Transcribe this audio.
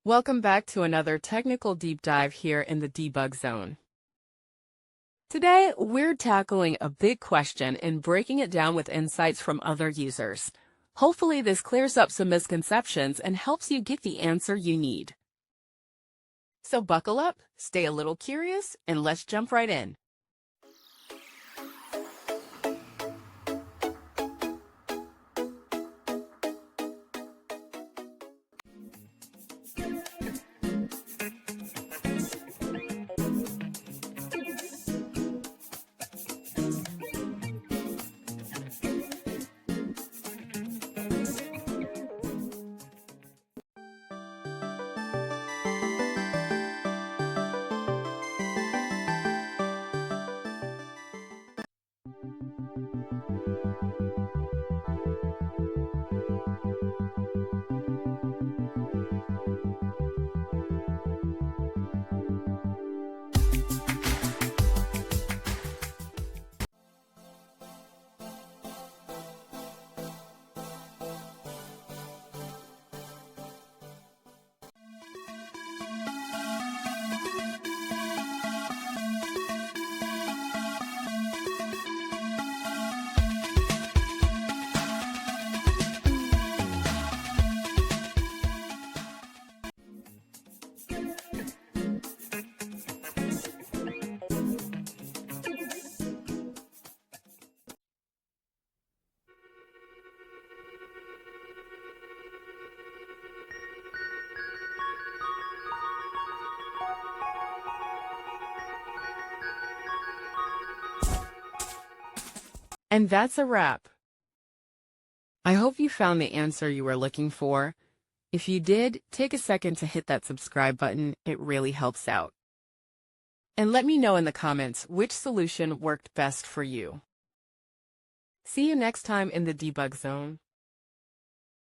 Welcome back to another technical deep dive here in the debug zone. Today, we're tackling a big question and breaking it down with insights from other users. Hopefully, this clears up some misconceptions and helps you get the answer you need. So buckle up, stay a little curious, and let's jump right in. And that's a wrap. I hope you found the answer you were looking for. If you did, take a second to hit that subscribe button. It really helps out. And let me know in the comments which solution worked best for you. See you next time in the debug zone.